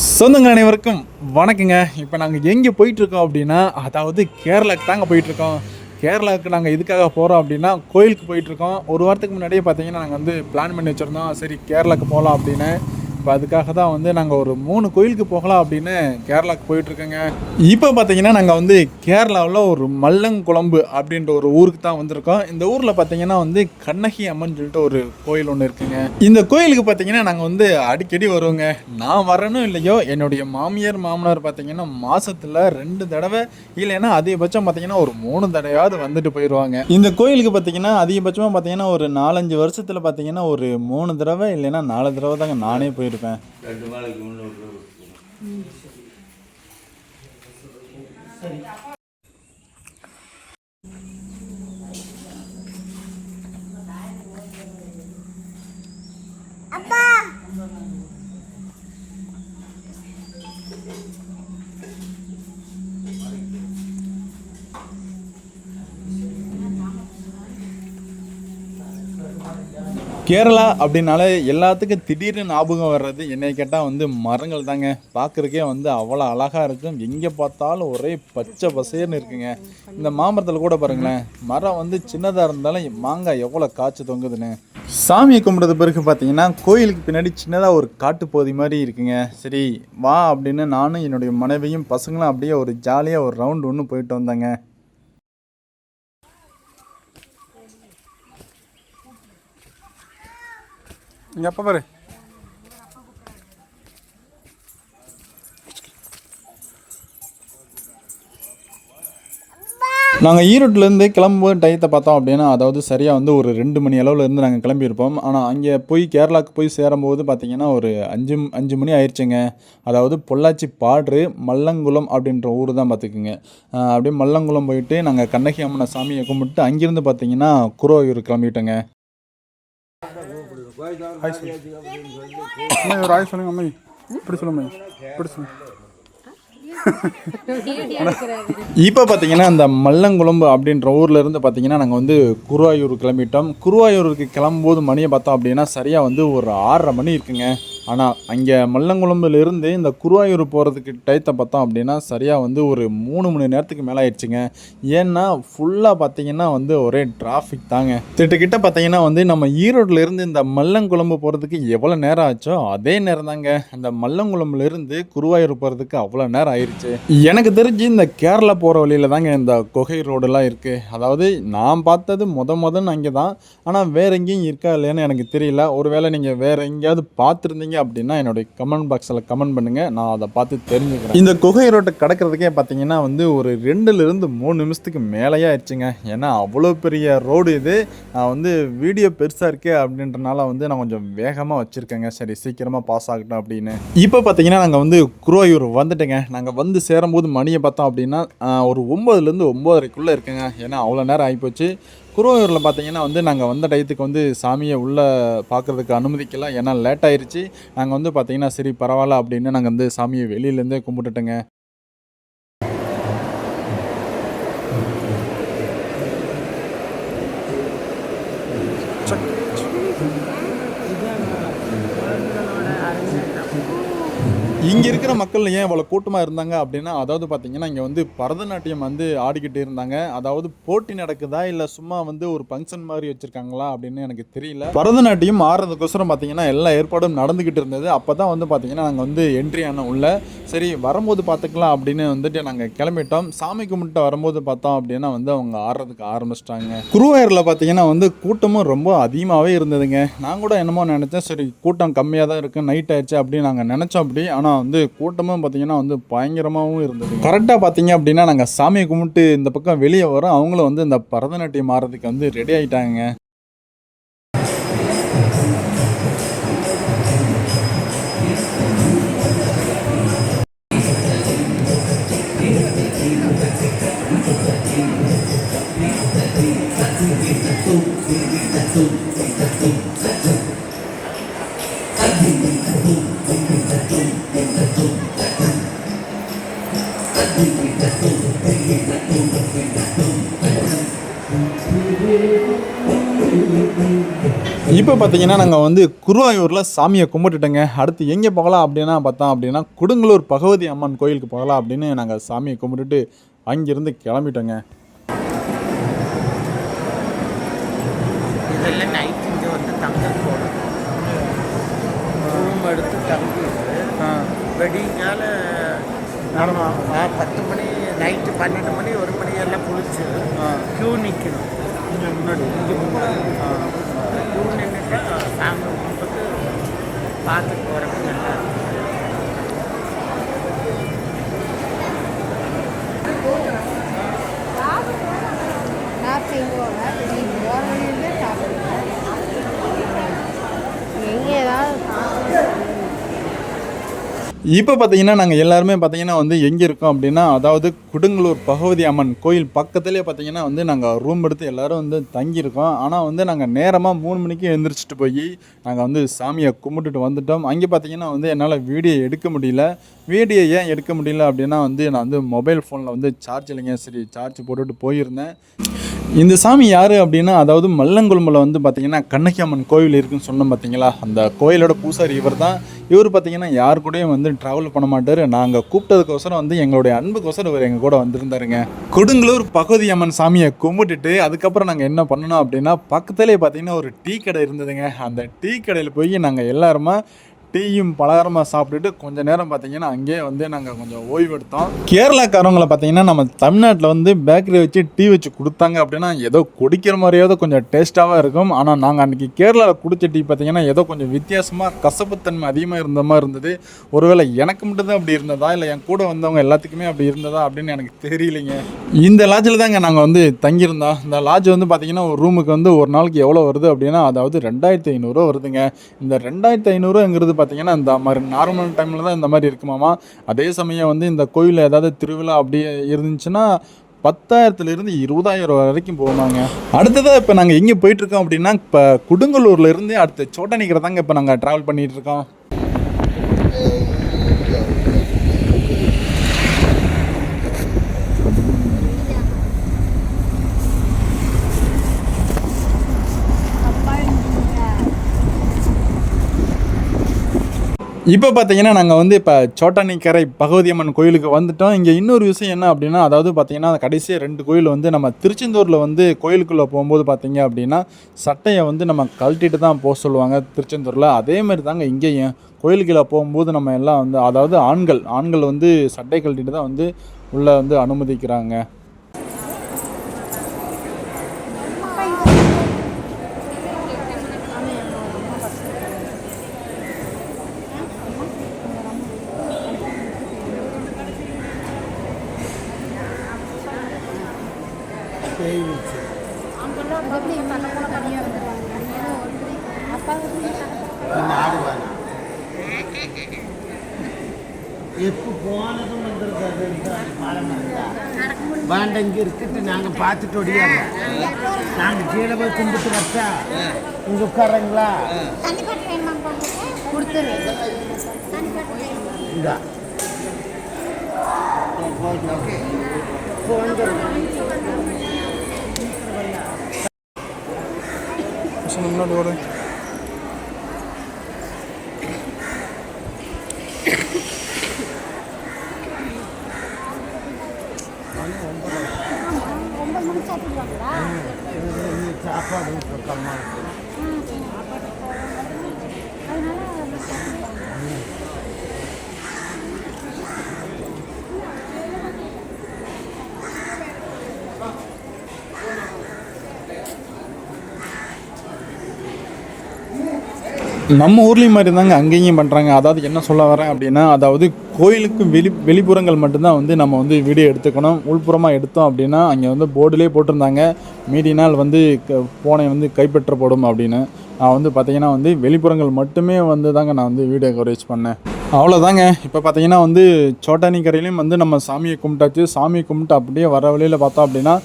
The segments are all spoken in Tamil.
சொந்தங்கள் அனைவருக்கும் வணக்கங்க. இப்போ நாங்கள் எங்கே போயிட்டுருக்கோம் அப்படின்னா, அதாவது கேரளாவுக்கு தாங்க போயிட்டுருக்கோம். கேரளாவுக்கு நாங்கள் எதுக்காக போகிறோம் அப்படின்னா, கோயிலுக்கு போயிட்டுருக்கோம். ஒரு வாரத்துக்கு முன்னாடியே பார்த்தீங்கன்னா, நாங்கள் வந்து பிளான் பண்ணி வச்சுருந்தோம். சரி கேரளாவுக்கு போகலாம் அப்படின்னு. இப்போ அதுக்காக தான் வந்து நாங்கள் ஒரு 3 கோயிலுக்கு போகலாம் அப்படின்னு கேரளாவுக்கு போயிட்டுருக்கோங்க. இப்போ பார்த்தீங்கன்னா, நாங்கள் வந்து கேரளாவில் ஒரு மல்லங்குளம்பு அப்படின்ற ஒரு ஊருக்கு தான் வந்திருக்கோம். இந்த ஊரில் பார்த்தீங்கன்னா வந்து கண்ணகி அம்மன் சொல்லிட்டு ஒரு கோயில் ஒன்று இருக்குங்க. இந்த கோயிலுக்கு பார்த்தீங்கன்னா நாங்கள் வந்து அடிக்கடி வருவோங்க. நான் வரணும் இல்லையோ, என்னுடைய மாமியார் மாமனார் பார்த்தீங்கன்னா மாதத்தில் 2 தடவை இல்லைன்னா அதிகபட்சம் பார்த்தீங்கன்னா ஒரு 3 தடவையாவது வந்துட்டு போயிடுவாங்க. இந்த கோயிலுக்கு பார்த்தீங்கன்னா அதிகபட்சமாக பார்த்தீங்கன்னா ஒரு 4-5 வருஷத்தில் பார்த்தீங்கன்னா ஒரு 3 தடவை இல்லைன்னா 4 தடவை தாங்க நானே போயிருப்பேன். 2 நாளைக்கு முன்னூறு. கேரளா அப்படின்னாலே எல்லாத்துக்கும் திடீர்னு ஞாபகம் வர்றது என்னை கேட்டால் வந்து மரங்கள் தாங்க. பார்க்குறக்கே வந்து அவ்வளோ அழகாக இருக்கும். எங்கே பார்த்தாலும் ஒரே பச்சை பசேர்னு இருக்குங்க. இந்த மாமரத்தில் கூட பாருங்களேன், மரம் வந்து சின்னதாக இருந்தாலும் மாங்காய் எவ்வளோ காய்ச்சி தொங்குதுன்னு. சாமியை கும்பிட்றது பிறகு பார்த்தீங்கன்னா கோயிலுக்கு பின்னாடி சின்னதாக ஒரு காட்டுப்பகுதி மாதிரி இருக்குங்க. சரி வா அப்படின்னு நானும் என்னுடைய மனைவியும் பசங்களும் அப்படியே ஒரு ஜாலியாக ஒரு ரவுண்டு ஒன்று போயிட்டு வந்தாங்க. இங்கே அப்போ பாரு, நாங்கள் ஈரோட்டிலேருந்து கிளம்பும்போது டயத்தை பார்த்தோம் அப்படின்னா, அதாவது சரியாக வந்து ஒரு 2 மணி அளவுலேருந்து நாங்கள் கிளம்பியிருப்போம். ஆனால் அங்கே போய் கேரளாவுக்கு போய் சேரும்போது பார்த்திங்கன்னா ஒரு 5 மணி ஆயிடுச்சுங்க. அதாவது பொள்ளாச்சி பாட்ரு மல்லங்குளம் அப்படின்ற ஊர் தான் பார்த்துக்குங்க. அப்படியே மல்லங்குளம் போயிட்டு நாங்கள் கண்ணகி அம்மனை சாமியை கும்பிட்டு அங்கேருந்து பார்த்திங்கன்னா குருவாயூர் கிளம்பிட்டோங்க. ஒரு ஆய் சொல்லுங்க அம்மை, இப்படி சொல்லுங்க, இப்படி சொல்லுங்க. இப்போ பார்த்தீங்கன்னா அந்த மல்லங்குளம்பு அப்படின்ற ஊரில் இருந்து பார்த்தீங்கன்னா நாங்கள் வந்து குருவாயூர் கிளம்பிட்டோம். குருவாயூருக்கு கிளம்பும்போது மணியை பார்த்தோம் அப்படின்னா சரியாக வந்து ஒரு 6:30 மணி இருக்குங்க. ஆனால் அங்கே மல்லங்குளம்புலேருந்து இந்த குருவாயூர் போகிறதுக்கு டயத்தை பார்த்தோம் அப்படின்னா சரியாக வந்து ஒரு 3 மணி நேரத்துக்கு மேலே ஆயிடுச்சுங்க. ஏன்னா ஃபுல்லாக பார்த்தீங்கன்னா வந்து ஒரே டிராஃபிக் தாங்க. திட்டுக்கிட்ட பார்த்தீங்கன்னா வந்து நம்ம ஈரோட்டிலேருந்து இந்த மல்லங்குளம்பு போகிறதுக்கு எவ்வளோ நேரம் ஆச்சோ அதே நேரம் தாங்க அந்த மல்லங்குளம்புலேருந்து குருவாயூர் போகிறதுக்கு அவ்வளோ நேரம் ஆயிடுச்சு. எனக்கு தெரிஞ்சு இந்த கேரளா போகிற வழியில் தாங்க இந்த குகை ரோடெல்லாம் இருக்குது. அதாவது நான் பார்த்தது முதன்னு அங்கே தான். ஆனால் வேறு எங்கேயும் இருக்கா இல்லையான்னு எனக்கு தெரியல. ஒருவேளை நீங்கள் வேறு எங்கேயாவது பார்த்துருந்தீங்க அப்படின்னா என்னுடைய கமெண்ட் பாக்ஸில் கமெண்ட் பண்ணுங்கள், நான் அதை பார்த்து தெரிஞ்சுக்கிறேன். இந்த குகை ரோட்டை கடக்கிறதுக்கே பார்த்தீங்கன்னா வந்து ஒரு 2-3 நிமிஷத்துக்கு மேலேயே ஆயிடுச்சுங்க. ஏன்னா அவ்வளோ பெரிய ரோடு இது. நான் வந்து வீடியோ பெருசாக இருக்கே அப்படின்றனால வந்து நான் கொஞ்சம் வேகமாக வச்சுருக்கேங்க. சரி சீக்கிரமாக பாஸ் ஆகட்டும் அப்படின்னு. இப்போ பார்த்தீங்கன்னா நாங்கள் வந்து குருவாயூர் வந்துட்டேங்க. நாங்கள் வந்து சேரும்போது மணியை பார்த்தோம் அப்படின்னா ஒரு 9லேருந்து 9:30க்குள்ளே இருக்குங்க. ஏன்னா அவ்வளோ நேரம் ஆகிப்போச்சு. குருவாயூரில் பார்த்தீங்கன்னா வந்து நாங்கள் வந்த டயத்துக்கு வந்து சாமியை உள்ளே பார்க்குறதுக்கு அனுமதிக்கலாம், ஏன்னா லேட் ஆயிடுச்சு. நாங்கள் வந்து பார்த்தீங்கன்னா சரி பரவாயில்ல அப்படின்னு நாங்கள் வந்து சாமியை வெளியிலேருந்தே கும்பிட்டுட்டோங்க. இங்கே இருக்கிற மக்கள் ஏன் இவ்வளோ கூட்டமாக இருந்தாங்க அப்படின்னா, அதாவது பார்த்தீங்கன்னா இங்கே வந்து பரதநாட்டியம் வந்து ஆடிக்கிட்டு இருந்தாங்க. அதாவது போட்டி நடக்குதா இல்லை சும்மா வந்து ஒரு ஃபங்க்ஷன் மாதிரி வச்சுருக்காங்களா அப்படின்னு எனக்கு தெரியல. பரதநாட்டியம் ஆடுறதுக்கோசரம் பார்த்தீங்கன்னா எல்லா ஏற்பாடும் நடந்துக்கிட்டு இருந்தது. அப்போ தான் வந்து பார்த்தீங்கன்னா நாங்கள் வந்து என்ட்ரி ஆனோம் உள்ள. சரி வரும்போது பார்த்துக்கலாம் அப்படின்னு வந்துட்டு நாங்கள் கிளம்பிட்டோம். சாமி கும்பிட்டு வரும்போது பார்த்தோம் அப்படின்னா வந்து அவங்க ஆடுறதுக்கு ஆரம்பிச்சிட்டாங்க. குருவாயூரில் பார்த்தீங்கன்னா வந்து கூட்டமும் ரொம்ப அதிகமாகவே இருந்ததுங்க. நான் கூட என்னமோ நினச்சேன், சரி கூட்டம் கம்மியாக தான் இருக்குது, நைட் ஆயிடுச்சு அப்படின்னு நாங்கள் நினச்சோம். அப்படி ஆனால் வந்து கூட்டமும் பார்த்தீங்கன்னா வந்து பயங்கரமாகவும் இருந்தது. கரெக்டாக பார்த்தீங்க அப்படின்னா நாங்கள் சாமியை கும்பிட்டு இந்த பக்கம் வெளியே வரோம். அவங்களும் வந்து இந்த பரதநாட்டியம் ஆடுறதுக்கு வந்து ரெடி ஆகிட்டாங்க. இப்போ பார்த்தீங்கன்னா நாங்கள் வந்து குருவாயூரில் சாமியை கும்பிட்டுட்டோங்க. அடுத்து எங்கே போகலாம் அப்படின்னா பார்த்தோம் அப்படின்னா கொடுங்கலூர் பகவதி அம்மன் கோயிலுக்கு போகலாம் அப்படின்னு நாங்கள் சாமியை கும்பிட்டுட்டு அங்கேருந்து கிளம்பிட்டோங்க. இதெல்லாம் நைட் இங்கே வந்து தங்க போகணும், ரூம் எடுத்து தங்கிட்டு வெடிங்கால நம்ம 10 மணி நைட்டு 12 மணி 1 மணி எல்லாம் குளிச்சு க்யூ நிற்கணும். இங்கே முன்னாடி க்யூ நின்றுட்டா சாமி கும்பிட்டு பார்த்துட்டு போகிறப்ப நல்லா இப்போ பார்த்தீங்கன்னா நாங்கள் எல்லாருமே பார்த்தீங்கன்னா வந்து எங்கே இருக்கோம் அப்படின்னா அதாவது கொடுங்கலூர் பகவதி அம்மன் கோயில் பக்கத்துலேயே பார்த்தீங்கன்னா வந்து நாங்கள் ரூம் எடுத்து எல்லோரும் வந்து தங்கியிருக்கோம். ஆனால் வந்து நாங்கள் நேரமாக 3 மணிக்கு எழுந்திரிச்சிட்டு போய் நாங்கள் வந்து சாமியை கும்பிட்டுட்டு வந்துட்டோம். அங்கே பார்த்தீங்கன்னா வந்து என்னால் வீடியோ எடுக்க முடியல. வீடியோ ஏன் எடுக்க முடியல அப்படின்னா வந்து நான் வந்து மொபைல் ஃபோனில் வந்து சார்ஜ் இல்லைங்க. சரி சார்ஜ் போட்டுட்டு போயிருந்தேன். இந்த சாமி யார் அப்படின்னா அதாவது மல்லங்குளம்பில் வந்து பார்த்திங்கன்னா கண்ணகி அம்மன் கோவில் இருக்குதுன்னு சொன்னோம் பார்த்தீங்களா, அந்த கோயிலோட பூசாரி இவர் தான். இவர் பார்த்திங்கன்னா யார் கூடயும் வந்து ட்ராவல் பண்ண மாட்டார். நாங்கள் கூப்பிட்டதுக்கோசரம் வந்து எங்களுடைய அன்புக்கோசரம் இவர் எங்கள் கூட வந்திருந்தாருங்க. கொடுங்கலூர் பகவதி அம்மன் சாமியை கும்பிட்டுட்டு அதுக்கப்புறம் நாங்கள் என்ன பண்ணணும் அப்படின்னா பக்கத்துலேயே பார்த்திங்கன்னா ஒரு டீ கடை இருந்ததுங்க. அந்த டீ கடையில் போய் நாங்கள் எல்லாருமா டீயும் பலகாரமாக சாப்பிட்டுட்டு கொஞ்சம் நேரம் பார்த்தீங்கன்னா அங்கேயே வந்து நாங்கள் கொஞ்சம் ஓய்வு எடுத்தோம். கேரளாக்காரவங்களை பார்த்தீங்கன்னா நம்ம தமிழ்நாட்டில் வந்து பேக்கரி வச்சு டீ வச்சு கொடுத்தாங்க அப்படின்னா ஏதோ குடிக்கிற மாதிரியாவது கொஞ்சம் டேஸ்ட்டாக இருக்கும். ஆனால் நாங்கள் அன்றைக்கி கேரளாவில் குடித்த டீ பார்த்தீங்கன்னா ஏதோ கொஞ்சம் வித்தியாசமாக கசப்புத்தன்மை அதிகமாக இருந்த மாதிரி இருந்தது. ஒருவேளை எனக்கு மட்டும்தான் அப்படி இருந்ததா இல்லை என் கூட வந்தவங்க எல்லாத்துக்குமே அப்படி இருந்ததா அப்படின்னு எனக்கு தெரியலைங்க. இந்த லாட்ஜில் தாங்க நாங்கள் வந்து தங்கியிருந்தோம். இந்த லாட்ஜ் வந்து பார்த்திங்கன்னா ஒரு ரூமுக்கு வந்து ஒரு நாளைக்கு எவ்வளோ வருது அப்படின்னா அதாவது 2500 வருதுங்க. இந்த 2500ங்கிறது பார்த்தீங்கன்னா இந்த மாதிரி நார்மல் டைமில் தான் இந்த மாதிரி இருக்குமாமா. அதே சமயம் வந்து இந்த கோயிலில் ஏதாவது திருவிழா அப்படி இருந்துச்சுன்னா 10,000 20,000 வரைக்கும் போவாங்க. அடுத்ததாக இப்போ நாங்கள் எங்கே போயிட்டுருக்கோம் அப்படின்னா இப்போ கொடுங்கலூர்லேருந்து அடுத்து சோட்டானிக்கரை தாங்க இப்போ நாங்கள் ட்ராவல் பண்ணிகிட்ருக்கோம். இப்போ பார்த்தீங்கன்னா நாங்கள் வந்து இப்போ சோட்டானிக்கரை பகவதி அம்மன் கோயிலுக்கு வந்துட்டோம். இங்கே இன்னொரு விஷயம் என்ன அப்படின்னா அதாவது பார்த்தீங்கன்னா கடைசியாக 2 கோயில் வந்து நம்ம திருச்செந்தூரில் வந்து கோயிலுக்குள்ளே போகும்போது பார்த்தீங்க அப்படின்னா சட்டையை வந்து நம்ம கழட்டிட்டு தான் போக சொல்லுவாங்க திருச்செந்தூரில். அதேமாதிரி தாங்க இங்கேயும் கோயிலுக்குள்ளே போகும்போது நம்ம எல்லாம் வந்து அதாவது ஆண்கள் வந்து சட்டை கழட்டிட்டு தான் வந்து உள்ளே வந்து அனுமதிக்கிறாங்க. எப்போ போனதும் வந்துருக்காது வாண்டங்கி இருக்குட்டு நாங்கள் பார்த்துட்டு ஒடியாங்க. நாங்கள் கீழே போய் கும்பிட்டு வச்சா இங்கே உட்காரங்களா கொடுத்துரு இந்தா முன்னாடி ஓடு. சாப்பாடு கம்மா நம்ம ஊர்லேயும் மாதிரி தாங்க அங்கேயும் பண்ணுறாங்க. அதாவது என்ன சொல்ல வரேன் அப்படின்னா அதாவது கோயிலுக்கு வெளிப்புறங்கள் மட்டும்தான் வந்து நம்ம வந்து வீடியோ எடுத்துக்கணும். உள்புறமாக எடுத்தோம் அப்படின்னா அங்கே வந்து போர்டுலேயே போட்டிருந்தாங்க மீதி நாள் வந்து போனை வந்து கைப்பற்றப்படும் அப்படின்னு. நான் வந்து பார்த்திங்கன்னா வந்து வெளிப்புறங்கள் மட்டுமே வந்து தாங்க நான் வந்து வீடியோ கவரேஜ் பண்ணேன். அவ்வளோதாங்க. இப்போ பார்த்திங்கன்னா வந்து சோட்டானிக்கரையிலையும் வந்து நம்ம சாமியை கும்பிட்டாச்சு. சாமியை கும்பிட்டு அப்படியே வர வழியில் பார்த்தோம் அப்படின்னா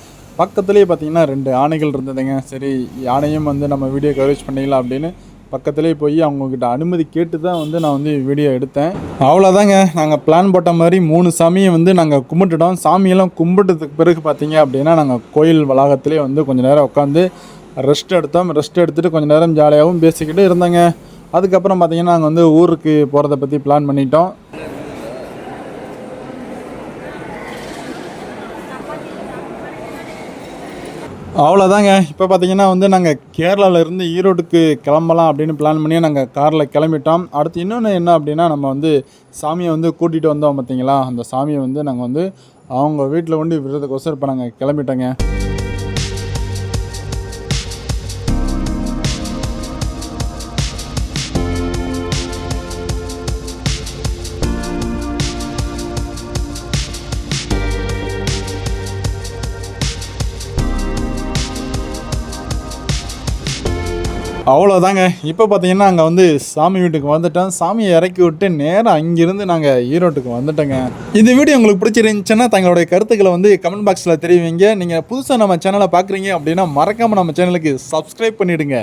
பக்கத்துலேயே பார்த்திங்கன்னா 2 யானைகள் இருந்ததுங்க. சரி யானையும் வந்து நம்ம வீடியோ கவரேஜ் பண்ணிக்கலாம் அப்படின்னு பக்கத்துலேயே போய் அவங்கக்கிட்ட அனுமதி கேட்டு தான் வந்து நான் வந்து வீடியோ எடுத்தேன். அவ்வளோதாங்க. நாங்கள் பிளான் போட்ட மாதிரி 3 சாமியை வந்து நாங்கள் கும்பிட்டுட்டோம். சாமியெல்லாம் கும்பிட்டதுக்கு பிறகு பார்த்திங்க அப்படின்னா நாங்கள் கோயில் வளாகத்திலே வந்து கொஞ்சம் நேரம் உட்காந்து ரெஸ்ட் எடுத்துகிட்டு கொஞ்சம் நேரம் ஜாலியாகவும் பேசிக்கிட்டு இருந்தாங்க. அதுக்கப்புறம் பார்த்திங்கன்னா நாங்கள் வந்து ஊருக்கு போகிறத பற்றி பிளான் பண்ணிட்டோம். அவ்வளோதாங்க. இப்போ பார்த்திங்கன்னா வந்து நாங்கள் கேரளாவிலேருந்து ஈரோட்டுக்கு கிளம்பலாம் அப்படின்னு பிளான் பண்ணி நாங்கள் காரில் கிளம்பிட்டோம். அடுத்து இன்னொன்று என்ன அப்படின்னா, நம்ம வந்து சாமியை வந்து கூட்டிகிட்டு வந்தோம் பார்த்திங்களா, அந்த சாமியை வந்து நாங்கள் வந்து அவங்க வீட்டில் கொண்டு விடுறதுக்கோசரம் இப்போ நாங்கள் கிளம்பிட்டோங்க. அவ்வளோதாங்க. இப்போ பார்த்தீங்கன்னா அங்கே வந்து சாமி வீட்டுக்கு வந்துட்டோம். சாமியை இறக்கி விட்டு நேராக அங்கேருந்து நாங்கள் ஈரோட்டுக்கு வந்துட்டோங்க. இந்த வீடியோ உங்களுக்கு பிடிச்சிருந்துச்சுன்னா தங்களுடைய கருத்துக்களை வந்து கமெண்ட் பாக்ஸில் தெரிவிங்க. நீங்கள் புதுசாக நம்ம சேனலை பார்க்குறீங்க அப்படின்னா மறக்காமல் நம்ம சேனலுக்கு சப்ஸ்கிரைப் பண்ணிவிடுங்க.